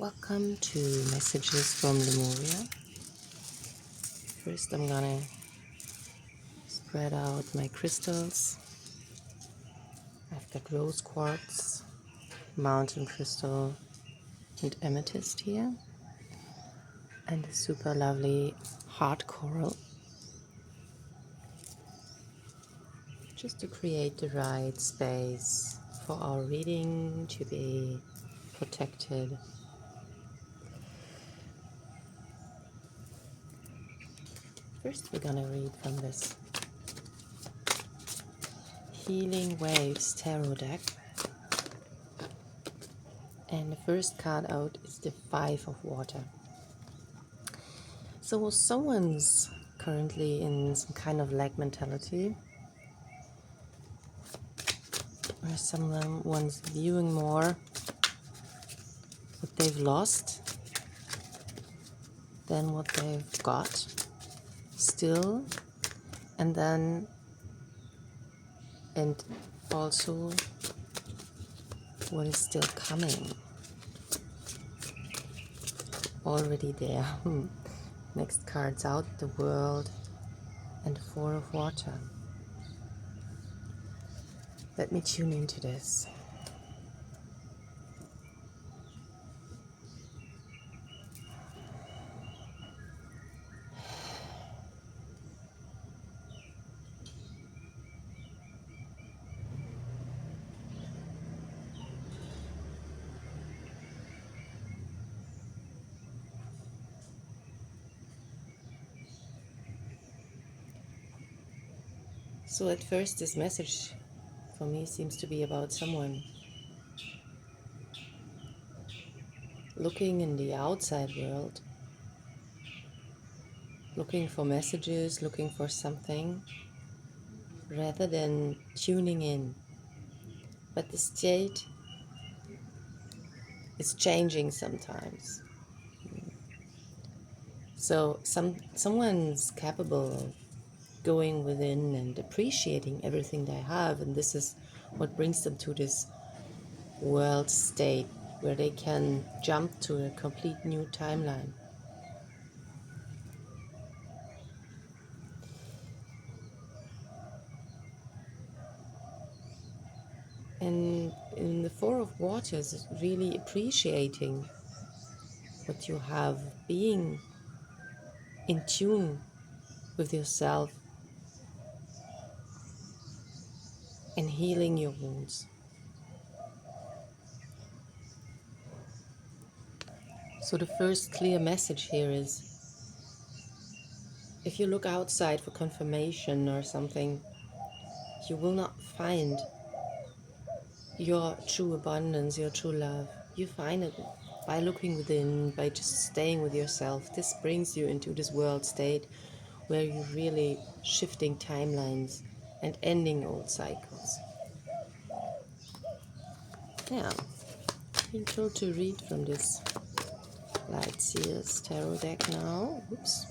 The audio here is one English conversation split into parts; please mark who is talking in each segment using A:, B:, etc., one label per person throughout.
A: Welcome to Messages from Lemuria. First I'm gonna spread out my crystals. I've got rose quartz, mountain crystal, and amethyst here, and a super lovely heart coral, just to create the right space for our reading to be protected. First we're gonna read from this Healing Waves Tarot deck, and the first card out is the Five of Water. So someone's currently in some kind of lack mentality, or someone's viewing more what they've lost than what they've got still, and also what is still coming already there. Next cards out, the World and the Four of Water. Let me tune into this. So at first this message for me seems to be about someone looking in the outside world, looking for messages, looking for something, rather than tuning in. But the state is changing sometimes. So someone's capable of going within and appreciating everything they have, and this is what brings them to this world state where they can jump to a complete new timeline. And in the Four of Waters, is really appreciating what you have, being in tune with yourself and healing your wounds. So the first clear message here is, if you look outside for confirmation or something, you will not find your true abundance, your true love. You find it by looking within, by just staying with yourself. This brings you into this world state where you're really shifting timelines and ending old cycles. Yeah, being told to read from this Light Seals Tarot deck now. Oops,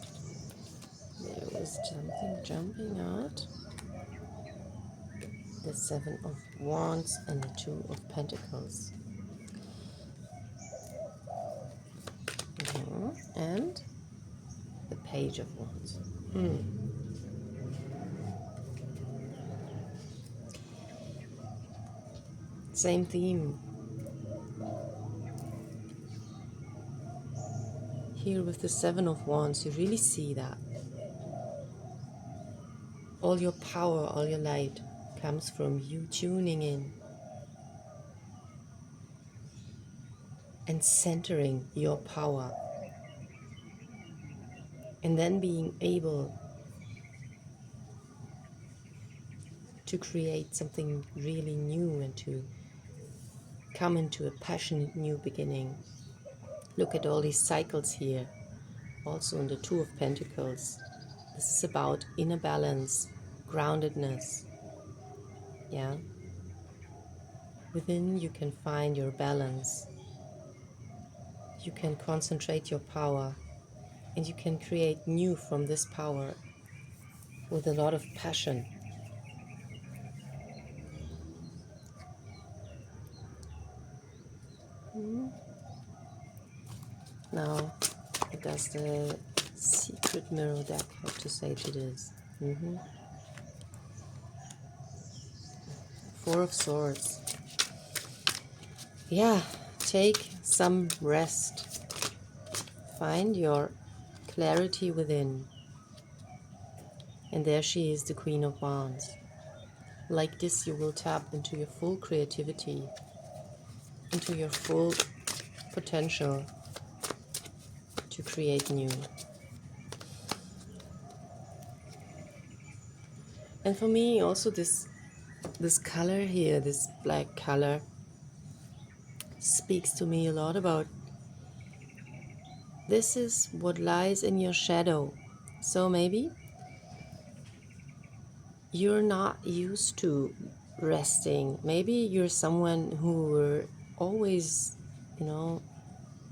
A: there was something jumping out. The Seven of Wands and the Two of Pentacles. And the Page of Wands. Same theme. Here with the Seven of Wands, you really see that. All your power, all your light comes from you tuning in and centering your power. And then being able to create something really new and to come into a passionate new beginning. Look at all these cycles here. Also in the Two of Pentacles. This is about inner balance, groundedness. Yeah. Within you can find your balance. You can concentrate your power. And you can create new from this power with a lot of passion. Now, what does the secret mirror deck have to say to this? Four of Swords. Yeah, take some rest. Find your clarity within. And there she is, the Queen of Wands. Like this, you will tap into your full creativity, into your full potential to create new. And for me, also this color here, this black color, speaks to me a lot about this is what lies in your shadow. So maybe you're not used to resting. Maybe you're someone who were always,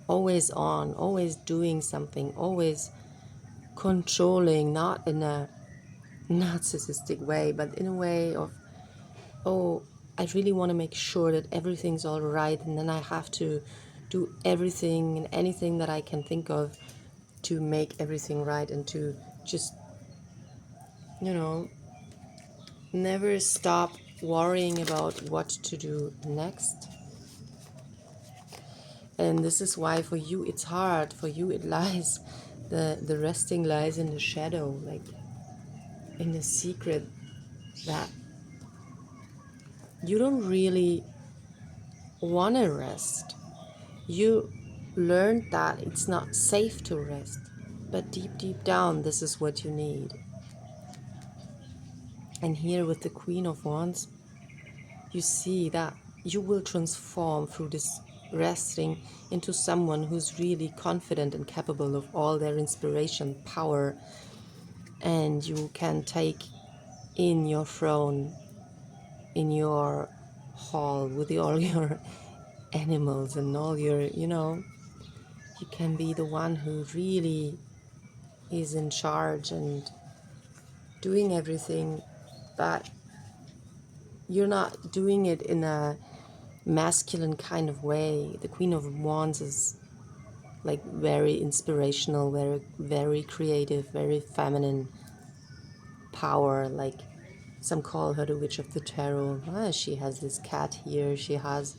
A: always on, always doing something, always controlling, not in a narcissistic way, but in a way of, oh, I really want to make sure that everything's all right, and then I have to do everything and anything that I can think of to make everything right, and to just, never stop worrying about what to do next. And this is why for you it's hard. For you it lies, the resting lies in the shadow, like in the secret that you don't really want to rest. You learned that it's not safe to rest, but deep down this is what you need. And here with the Queen of Wands, you see that you will transform through this resting into someone who's really confident and capable of all their inspiration, power, and you can take in your throne, in your hall with all your animals and all your, you can be the one who really is in charge and doing everything, but you're not doing it in a masculine kind of way. The Queen of Wands is like very inspirational, very creative, very feminine power. Like some call her the Witch of the Tarot. She has this cat here. She has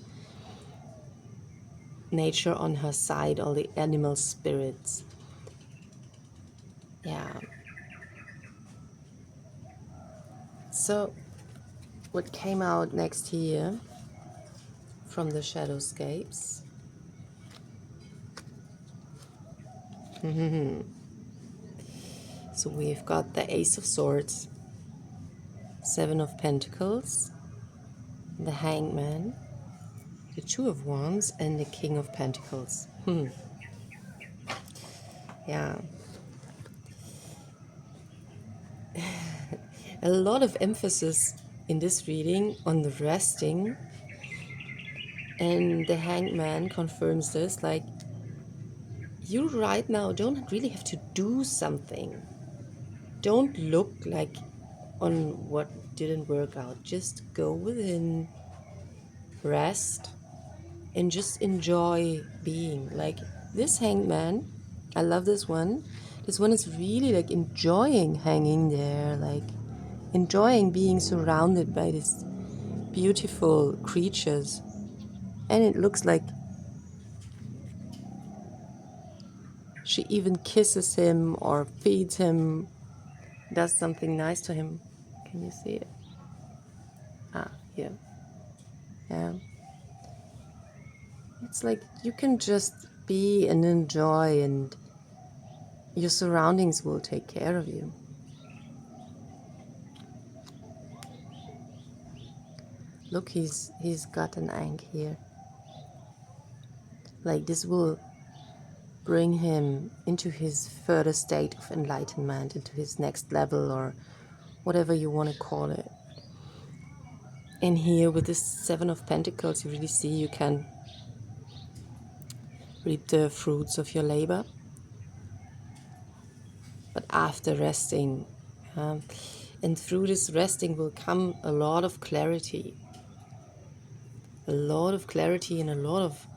A: nature on her side, all the animal spirits. Yeah. So what came out next here from the Shadowscapes? So we've got the Ace of Swords, Seven of Pentacles, the Hangman, the Two of Wands, and the King of Pentacles. Yeah. A lot of emphasis in this reading on the resting, and the Hangman confirms this, like, you right now don't really have to do something. Don't look like on what didn't work out. Just go within, rest, and just enjoy being. Like this Hangman, I love this one. This one is really like enjoying hanging there, like enjoying being surrounded by these beautiful creatures. And it looks like she even kisses him or feeds him, does something nice to him. Can you see it? Here. Yeah. It's like you can just be and enjoy, and your surroundings will take care of you. Look, he's got an ankh here. Like this will bring him into his further state of enlightenment, into his next level, or whatever you want to call it. And here with this Seven of Pentacles, you really see you can reap the fruits of your labor. But after resting, and through this resting will come a lot of clarity. A lot of clarity and a lot of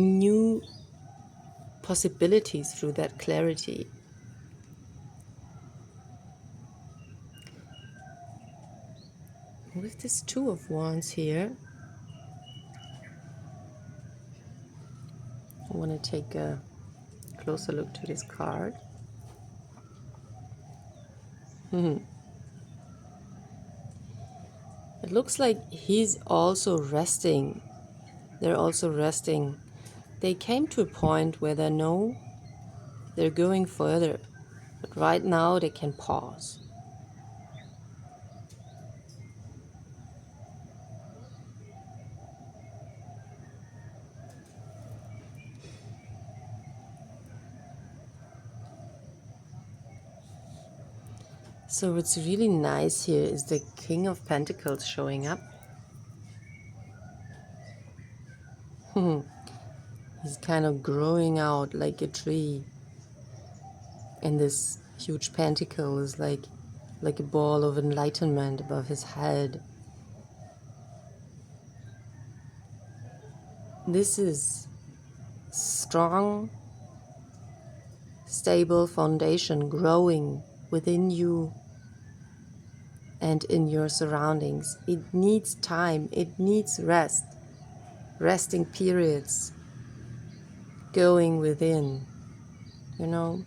A: new possibilities through that clarity. With this Two of Wands here, I want to take a closer look to this card. It looks like he's also resting. They're also resting. They came to a point where they know they're going further, but right now they can pause. So what's really nice here is the King of Pentacles showing up. He's kind of growing out like a tree. And this huge pentacle is like a ball of enlightenment above his head. This is strong, stable foundation growing within you and in your surroundings. It needs time, it needs rest, resting periods, going within, you know.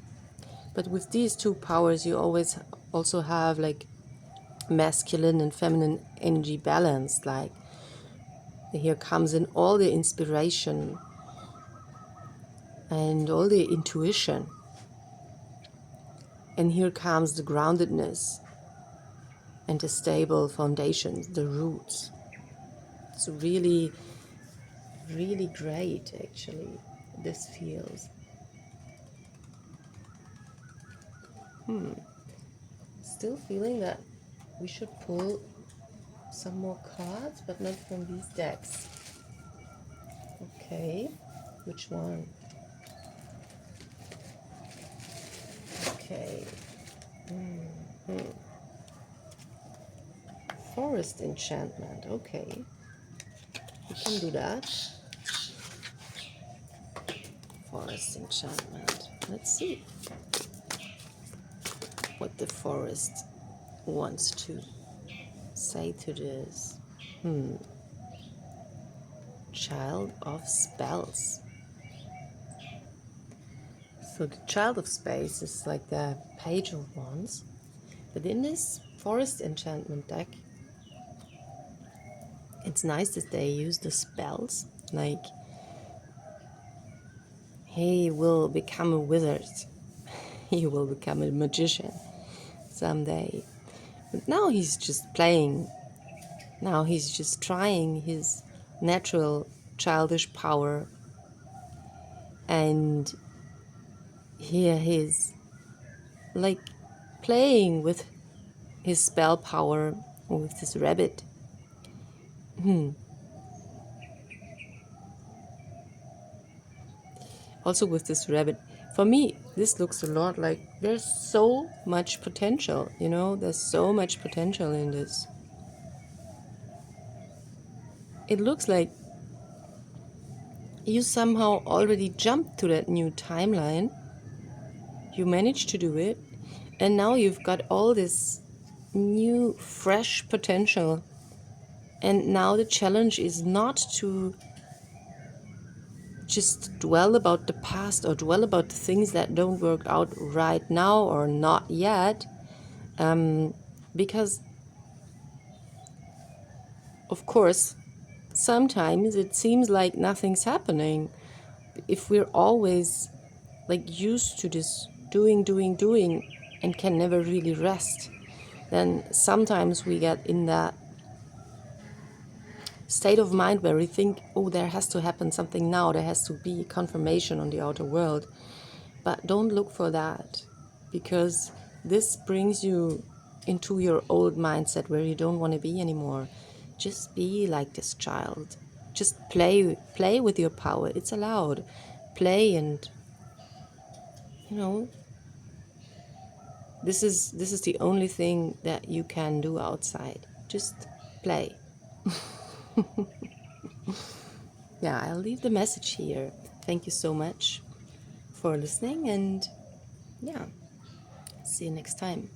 A: But with these two powers, you always also have like masculine and feminine energy balance. Like here comes in all the inspiration and all the intuition. And here comes the groundedness and the stable foundations, the roots. It's really, really great, actually, this feels. Still feeling that we should pull some more cards, but not from these decks. Okay, which one? Okay. Forest enchantment. Okay, we can do that. Forest enchantment. Let's see what the forest wants to say to this. Child of Spells. So the Child of Space is like the Page of Wands. But in this Forest enchantment deck, it's nice that they use the spells. Like, he will become a wizard. He will become a magician someday. But now he's just playing. Now he's just trying his natural childish power. And here he's like playing with his spell power with this rabbit. Also with this rabbit. For me, this looks a lot like there's so much potential, you know, there's so much potential in this. It looks like you somehow already jumped to that new timeline. You managed to do it. And now you've got all this new, fresh potential. And now the challenge is not to just dwell about the past or dwell about the things that don't work out right now or not yet. Because, of course, sometimes it seems like nothing's happening. If we're always like used to this doing and can never really rest, then sometimes we get in that state of mind where we think, oh, there has to happen something now, there has to be confirmation on the outer world. But don't look for that, because this brings you into your old mindset where you don't want to be anymore. Just be like this child. Just play with your power. It's allowed. Play, and you know, this is the only thing that you can do outside. Just play. yeah, I'll leave the message here. Thank you so much for listening, and yeah, see you next time.